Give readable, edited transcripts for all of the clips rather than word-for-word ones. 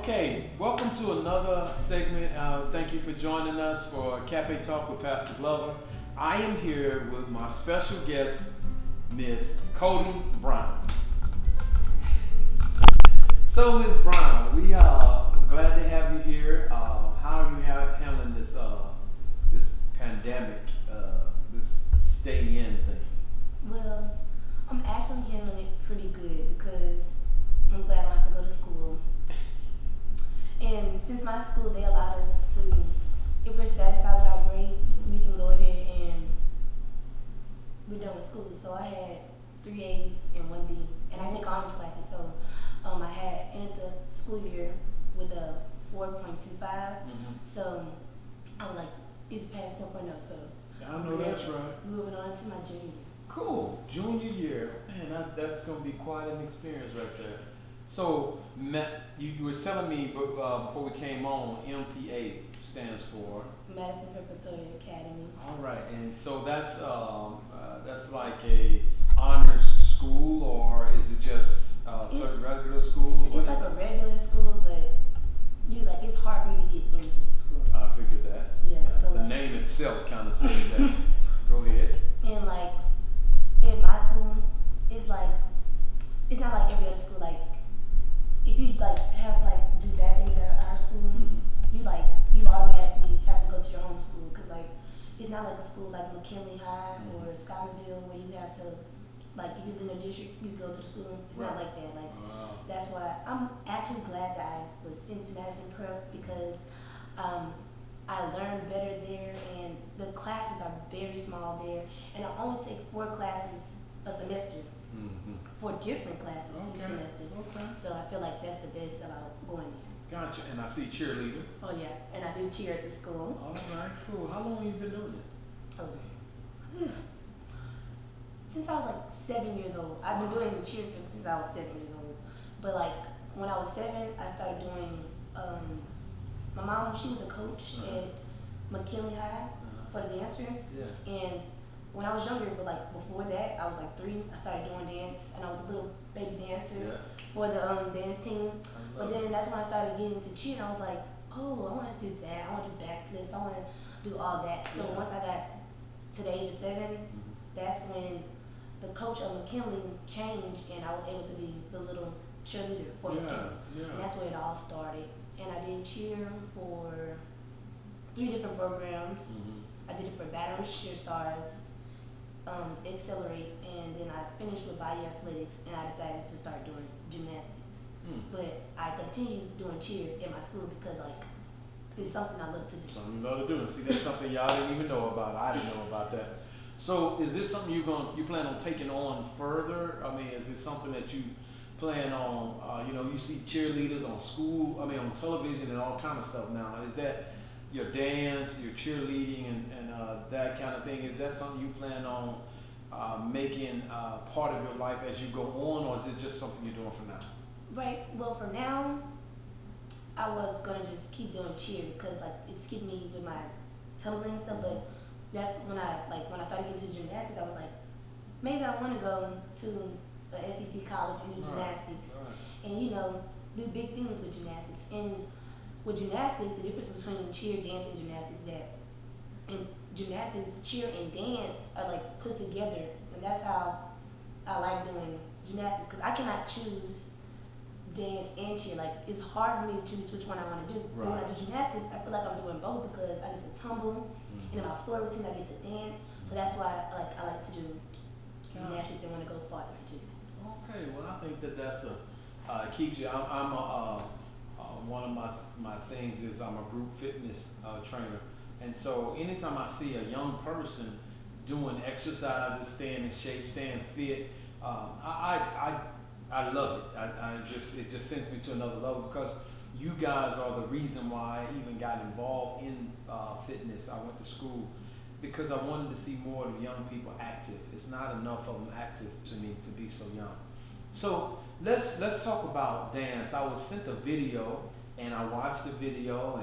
Okay, welcome to another segment. Thank you for joining us for Cafe Talk with Pastor Glover. I am here with my special guest, Miss Cody Brown. So, Miss Brown, we are glad to have you here. How are you handling this pandemic, this stay-in thing? Well, I'm actually handling it pretty good because I'm glad I don't have to go to school. And since my school, they allowed us to, if we're satisfied with our grades, we can go ahead and we're done with school. So I had 3 A's and 1 B, and I take honors classes. So I had ended the school year with a 4.25. So I was like, it's past 4.0. So I know that's right. Moving on to my junior year. Cool, junior year, man, that's gonna be quite an experience right there. So, you was telling me before we came on, MPA stands for Madison Preparatory Academy. All right, and so that's like a honors school, or is it just certain regular school? It's like a regular school, but it's hard for you to get into the school. I figured that. Yeah. So the name itself kind of says that. Go ahead. And in my school, it's not like every other school. Like if you do bad things at our school, you automatically have to go to your home school because it's not like a school like McKinley High or Scotlandville where you have to if you live in a district you go to school. It's not like that. That's why I'm actually glad that I was sent to Madison Prep because I learned better there, and the classes are very small there, and I only take 4 classes a semester. 4 different classes each semester. Okay. So I feel like that's the best about going there. Gotcha. And I see cheerleader. Oh yeah, and I do cheer at the school. All right, cool. How long have you been doing this? Oh. Since I was 7 years old. I've been doing cheer since I was 7 years old. But when I was 7, I started doing. My mom, she was a coach at McKinley High for the dancers. Yeah. And when I was younger, but before that, I was 3, I started doing dance, and I was a little baby dancer for the dance team. But then that's when I started getting into cheer, and I was like, oh, I want to do that. I want to do backflips. I want to do all that. So once I got to the age of 7, that's when the coach of McKinley changed, and I was able to be the little cheerleader for McKinley. Yeah. And that's where it all started. And I did cheer for 3 different programs. I did it for Baton Rouge Cheer Stars, Accelerate, and then I finished with Bayou Athletics, and I decided to start doing gymnastics. But I continued doing cheer in my school because it's something I love to do. Something you love to do. And see, that's something y'all didn't even know about. I didn't know about that. So is this something you plan on taking on further? I mean, is it something that you plan on, you see cheerleaders on television and all kind of stuff now. Is that your dance, your cheerleading, and that kind of thing? Is that something you plan on making part of your life as you go on, or is it just something you're doing for now? Right. Well, for now, I was gonna just keep doing cheer because it's keeping me with my tumbling and stuff. But that's when I started getting to gymnastics, I was like, maybe I want to go to the SEC college and do gymnastics, and do big things with gymnastics. And with gymnastics, the difference between cheer, dance, and gymnastics is that in gymnastics, cheer and dance are put together, and that's how I like doing gymnastics because I cannot choose dance and cheer. It's hard for me to choose which one I want to do. But when I do gymnastics, I feel like I'm doing both because I get to tumble, and in my floor routine, I get to dance. So that's why I like to do gymnastics and want to go farther in gymnastics. Okay, well, I think that's keeps you. I'm one of my things is I'm a group fitness trainer, and so anytime I see a young person doing exercises, staying in shape, staying fit, I love it. It just sends me to another level because you guys are the reason why I even got involved in fitness. I went to school because I wanted to see more of the young people active. It's not enough of them active to me to be so young. So let's talk about dance. I was sent a video, and I watched the video,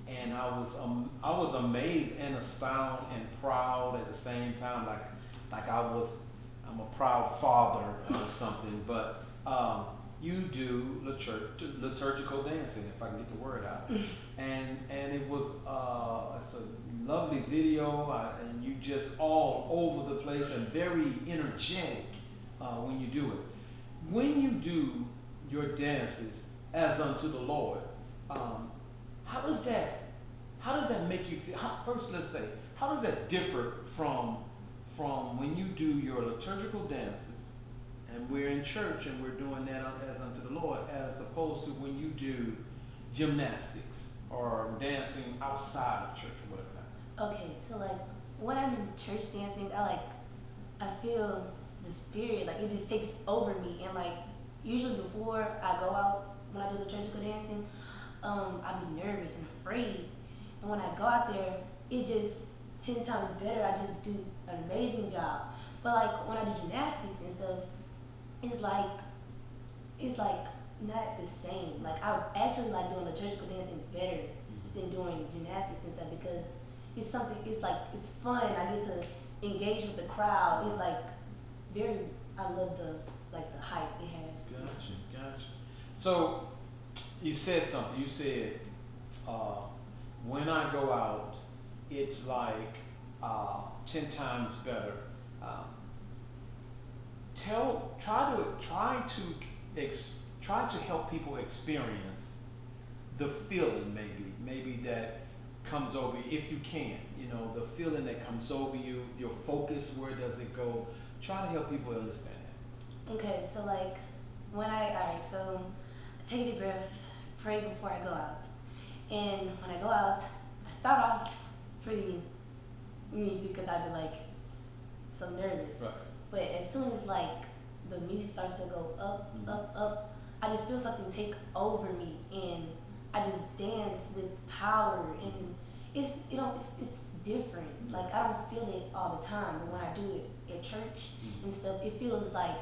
and I was amazed and astounded and proud at the same time. I'm a proud father or something. But you do liturgical dancing, if I can get the word out. And it was it's a lovely video, and you just all over the place and very energetic when you do it. When you do your dances as unto the Lord, how does that make you feel? First, let's say, how does that differ from when you do your liturgical dances, and we're in church and we're doing that as unto the Lord, as opposed to when you do gymnastics or dancing outside of church or whatever? Okay, so like when I'm in church dancing, I feel the spirit, like it just takes over me, and like usually before I go out when I do liturgical dancing, I be nervous and afraid, and when I go out there, it just 10 times better. I just do an amazing job. But like when I do gymnastics and stuff, it's like not the same. Like I actually like doing liturgical dancing better than doing gymnastics and stuff, because it's something. It's like it's fun. I get to engage with the crowd. It's like very. I love the hype it has. Gotcha. So you said something. You said when I go out, it's like 10 times better. Try to help people experience the feeling, maybe that comes over you, if you can. You know, the feeling that comes over you, your focus, where does it go? Try to help people understand that. Okay, so like so I take a deep breath, pray before I go out, and when I go out, I start off pretty because I'd be like so nervous. Right. But as soon as like the music starts to go up, up, I just feel something take over me, and I just dance with power, and it's different. Like I don't feel it all the time, but when I do it at church and stuff, it feels like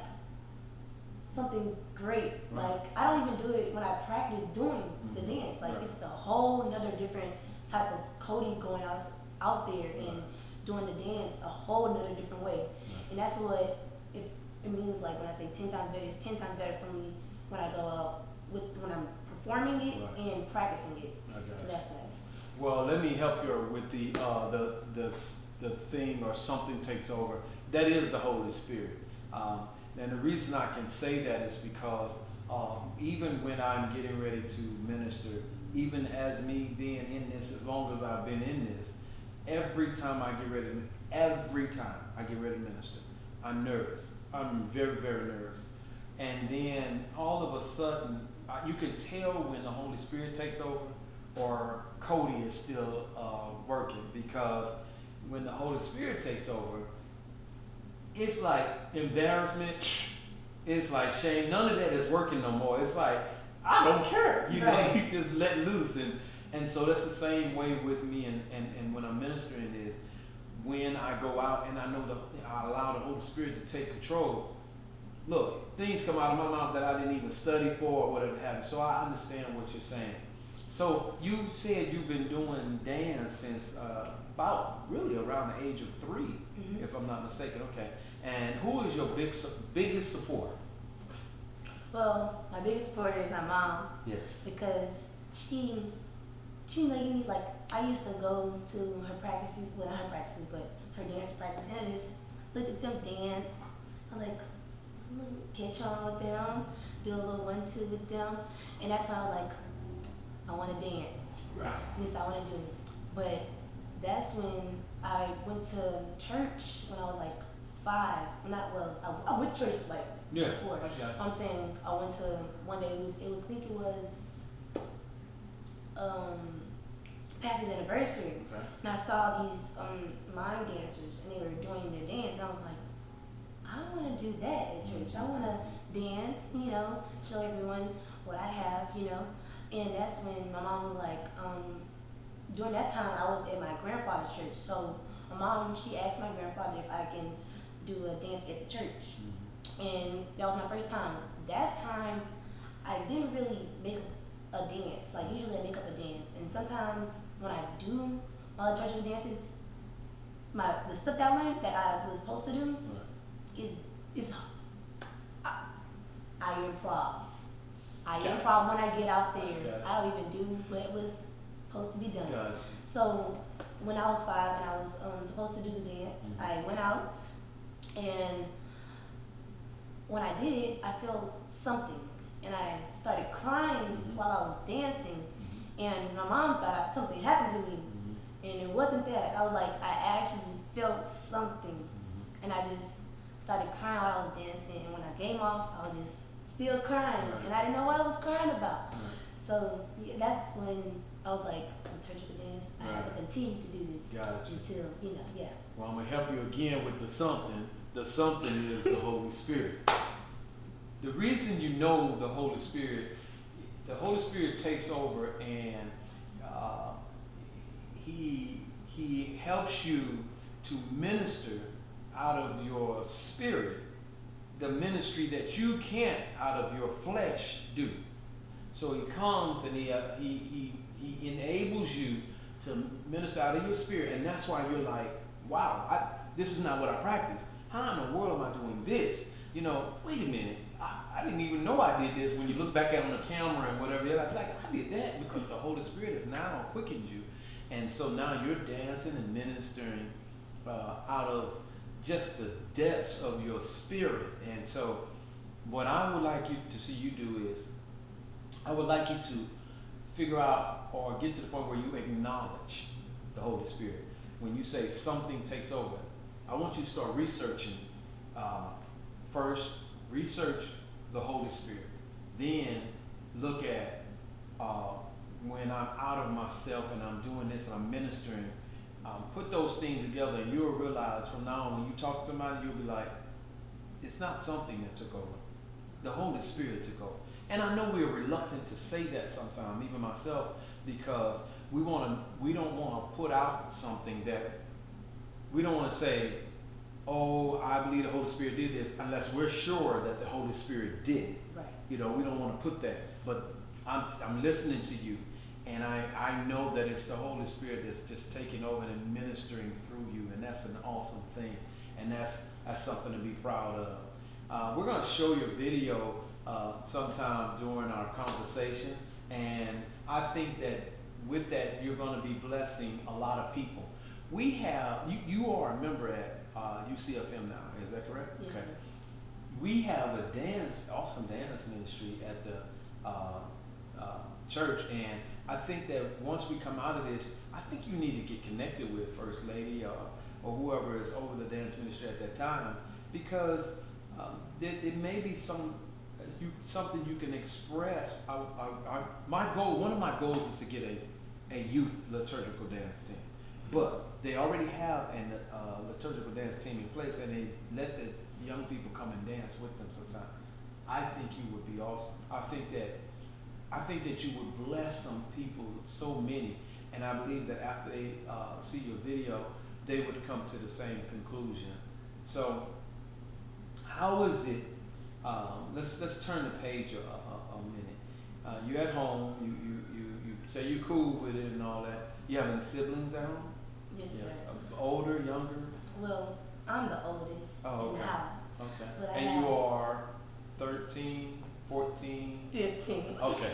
something great. Right. Like I don't even do it when I practice doing the dance. Like it's a whole another different type of Cody going out there and doing the dance a whole another different way. And that's what it means. Like when I say 10 times better, it's 10 times better for me when I go out when I'm performing it and practicing it. So that's why. Well, let me help you with the thing or something takes over. That is the Holy Spirit. And the reason I can say that is because even when I'm getting ready to minister, even as me being in this, as long as I've been in this, every time I get ready to minister, I'm nervous. I'm very, very nervous. And then all of a sudden, you can tell when the Holy Spirit takes over or Cody is still working, because when the Holy Spirit takes over, it's like embarrassment, it's like shame. None of that is working no more. It's like, I don't care. You know, you just let loose. And so that's the same way with me and when I'm ministering is when I go out and I allow the Holy Spirit to take control. Look, things come out of my mouth that I didn't even study for or whatever have you. So I understand what you're saying. So you said you've been doing dance since about really around the age of 3, if I'm not mistaken. Okay. And who is your biggest supporter? Well, my biggest supporter is my mom. Yes. Because she made me, like, I used to go to her practices, well not her practices, but her dance practices, and I just looked at them dance. I'm like, catch on with them, do a little 1-2 with them, and that's why I was like, I want to dance. Right. And this I want to do. But that's when I went to church when I was like 5. I went to church like before. I'm saying I went to one day. I think it was Pastor's anniversary, and I saw these line dancers, and they were doing their dance, and I was like, I want to do that at church. I want to dance, show everyone what I have, And that's when my mom was like, during that time I was at my grandfather's church. So my mom, she asked my grandfather if I can do a dance at the church. And that was my first time. That time I didn't really make a dance. Like usually I make up a dance. And sometimes when I do my liturgical dances, the stuff that I learned that I was supposed to do is I improv. I Gotcha. improv when I get out there. Gotcha. I don't even do what was supposed to be done. Gotcha. So when I was 5 and I was supposed to do the dance, I went out, and when I did it, I felt something, and I started crying while I was dancing, and my mom thought something happened to me, and it wasn't that. I was like, I actually felt something, and I just started crying while I was dancing, and when I came off, I was just still crying, and I didn't know what I was crying about. So yeah, that's when I was like, I'm liturgical dance. I have to continue to do this until, yeah. Well, I'm going to help you again with the something. The something is the Holy Spirit. The reason you know the Holy Spirit takes over, and he helps you to minister out of your spirit the ministry that you can't out of your flesh do. So he comes and he enables you to minister out of your spirit, and that's why you're like, wow, this is not what I practice. How in the world am I doing this? Wait a minute, I didn't even know I did this. When you look back at it on the camera and whatever, you're like, I did that because the Holy Spirit has now quickened you. And so now you're dancing and ministering out of just the depths of your spirit. And so what I would like you to see you do is, I would like you to figure out or get to the point where you acknowledge the Holy Spirit. When you say something takes over, I want you to start researching. First, research the Holy Spirit. Then look at when I'm out of myself and I'm doing this and I'm ministering. Put those things together, and you'll realize from now on, when you talk to somebody, you'll be like, it's not something that took over. The Holy Spirit took over. And I know we're reluctant to say that sometimes, even myself, because we don't want to put out something that we don't want to say, oh, I believe the Holy Spirit did this, unless we're sure that the Holy Spirit did it. Right. We don't want to put that. But I'm listening to you, and I know that it's the Holy Spirit that's just taking over and ministering through you, and that's an awesome thing, and that's something to be proud of. We're going to show you a video sometime during our conversation, and I think that with that you're going to be blessing a lot of people. We have you are a member at UCFM now, is that correct? Yes, okay. Sir. We have a awesome dance ministry at the church, and I think that once we come out of this, I think you need to get connected with First Lady or whoever is over the dance ministry at that time, because there may be something you can express. One of my goals is to get a youth liturgical dance team, but they already have a liturgical dance team in place, and they let the young people come and dance with them sometimes. I think you would be awesome. I think that you would bless some people, so many, and I believe that after they see your video, they would come to the same conclusion. So, how is it? Let's turn the page a minute. You're at home. You say you're cool with it and all that. You have any siblings at home? Yes, sir. Older, younger? Well, I'm the oldest in the house. Okay. But And you are 13, 14? 15. Okay.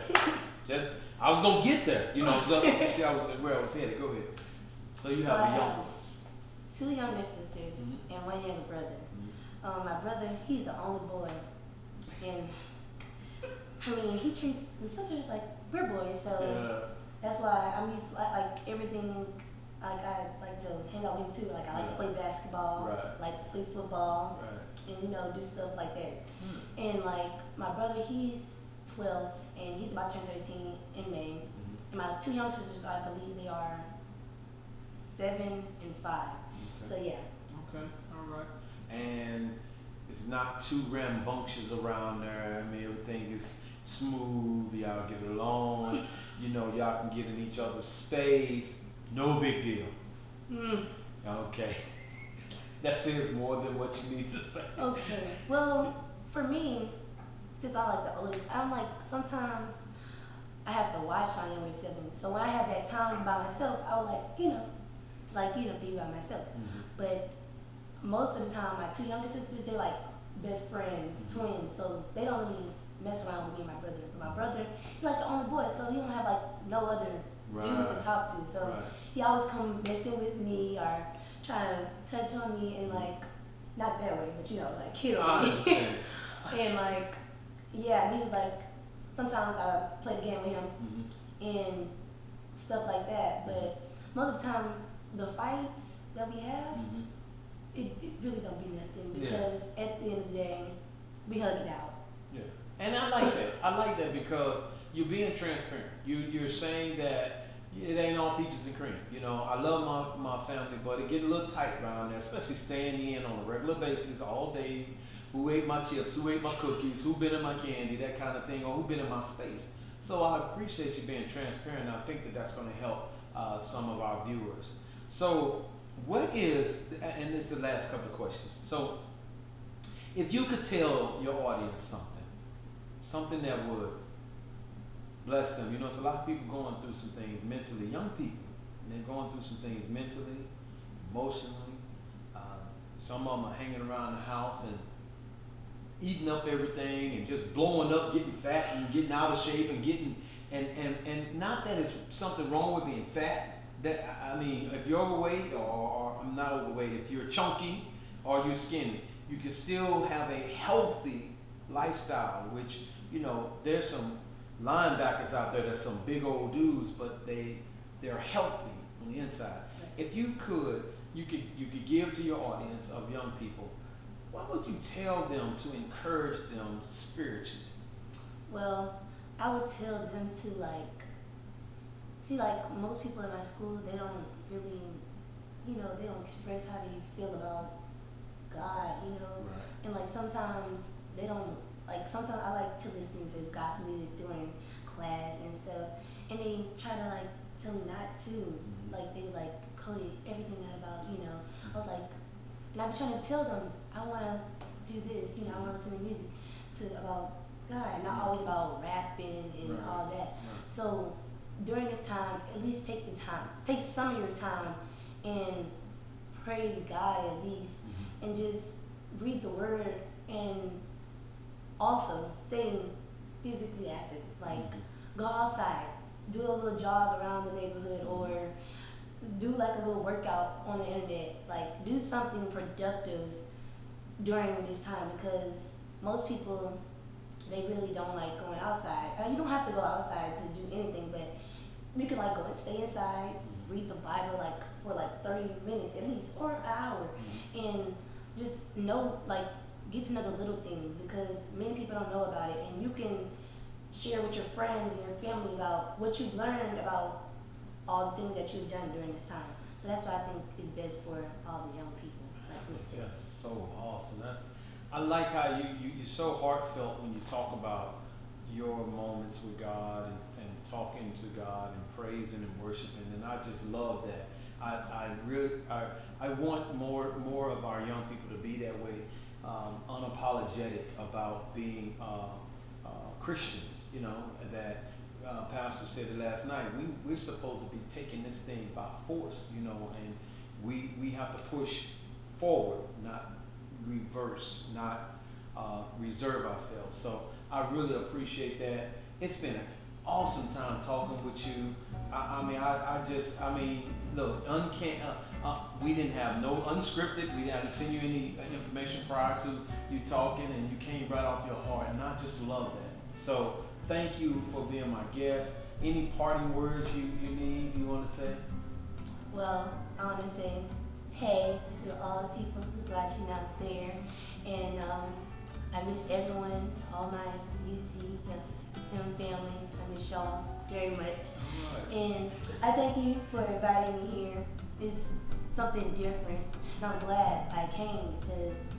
I was gonna get there. See, where I was headed. Go ahead. So you have I a young have 2 younger sisters and 1 younger brother. My brother, he's the only boy, and I mean, he treats the sisters like we're boys, so that's why I'm used to like everything. Like I like to hang out with him too. Like I like to play basketball, like to play football, and do stuff like that. And like my brother, he's 12 and he's about to turn 13 in May. And my 2 young sisters, I believe they are 7 and 5. Okay. So yeah. Okay, all right. And it's not too rambunctious around there. I mean, everything is smooth. Y'all get along. Y'all can get in each other's space. No big deal. Okay. That says more than what you need to say. Okay. Well, for me, since I'm like the oldest, I'm like sometimes I have to watch my younger siblings. So when I have that time by myself, I would be by myself. But most of the time, my 2 younger sisters, they're like best friends, twins. So they don't really mess around with me and my brother. But my brother, he's like the only boy, so he don't have like no other dude to talk to. So he always come messing with me or trying to touch on me and like, not that way, but you know, like hit on me. And like, yeah, and he was like, sometimes I play the game with him and stuff like that. But most of the time, the fights that we have, it really don't be nothing because at the end of the day, we hug it out. Yeah, and I like that. I like that because you're being transparent. You're saying that it ain't all peaches and cream. You know, I love my family, but it get a little tight around there, especially staying in on a regular basis all day. Who ate my chips? Who ate my cookies? Who been in my candy? That kind of thing, or who been in my space? So I appreciate you being transparent. I think that that's going to help some of our viewers. So what is, and this is the last couple of questions. So if you could tell your audience something that would bless them. You know, there's a lot of people going through some things mentally, young people, and they're going through some things mentally, emotionally. Some of them are hanging around the house and eating up everything and just blowing up, getting fat and getting out of shape and getting, and not that it's something wrong with being fat. That, I mean, if you're overweight or I'm not overweight, if you're chunky or you're skinny, you can still have a healthy lifestyle, which, you know, there's some linebackers out there that's some big old dudes, but they're healthy on the inside. If you could give to your audience of young people, what would you tell them to encourage them spiritually? Well, I would tell them to like most people in my school, they don't really, you know, they don't express how they feel about God, you know, and like sometimes they don't, like sometimes I like to listen to gospel music during class and stuff, and they try to like tell me not to, like they were like, Cody, everything not about, you know, I was like, and I be trying to tell them, I want to do this, you know, I want to listen to music about God, and not always about rapping and all that. So during this time, at least take some of your time and praise God at least, and just read the word, and also stay physically active, like go outside, do a little jog around the neighborhood, or do like a little workout on the internet, like do something productive during this time, because most people, they really don't like going outside. You don't have to go outside to do anything, but you can like go and stay inside, read the Bible like for like 30 minutes at least, or an hour, and just know, like get to know the little things, because many people don't know about it, and you can share with your friends and your family about what you've learned about all the things that you've done during this time. So that's what I think is best for all the young people like me too. That's so awesome. I like how you're so heartfelt when you talk about your moments with God and talking to God and praising and worshiping, and I just love that. I want more of our young people to be that way, unapologetic about being Christians. You know, that Pastor said it last night. We're supposed to be taking this thing by force, you know, and we have to push forward, not reverse, not reserve ourselves. So I really appreciate that. It's been an awesome time talking with you. I mean, look, we didn't have no unscripted. We hadn't sent you any information prior to you talking, and you came right off your heart, and I just love that. So thank you for being my guest. Any parting words you want to say? Well, I want to say hey to all the people who's watching out there, and I miss everyone, all my UCFM family. I miss y'all very much. Right. And I thank you for inviting me here. It's something different, and I'm glad I came, because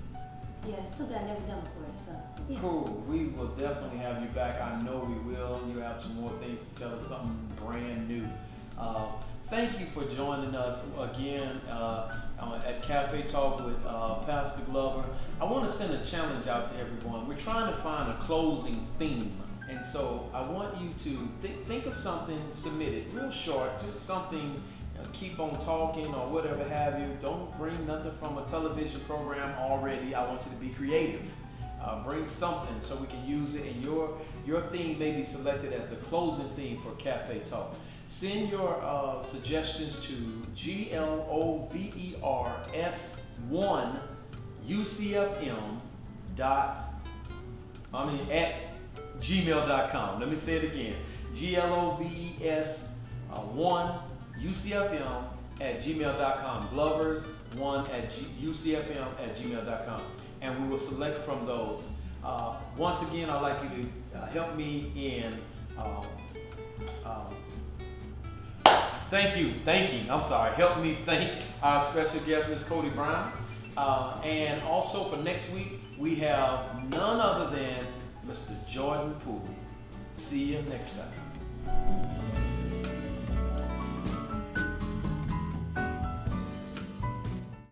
it's something I've never done before. So yeah. Cool. We will definitely have you back. I know we will. You have some more things to tell us, something brand new. Thank you for joining us again at Cafe Talk with Pastor Glover. I want to send a challenge out to everyone. We're trying to find a closing theme. And so I want you to think of something, submit it real short, just something, keep on talking or whatever have you. Don't bring nothing from a television program already. I want you to be creative. Bring something so we can use it, and your theme may be selected as the closing theme for Cafe Talk. Send your suggestions to GLOVERS1UCFM at gmail.com. Let me say it again. GLOVES1UCFM at gmail.com. Glovers1 at UCFM at gmail.com. And we will select from those. Once again, I'd like you to help me in help me thank our special guest, Ms. Cody Brown. And also for next week, we have none other than Mr. Jordan Poole. See you next time.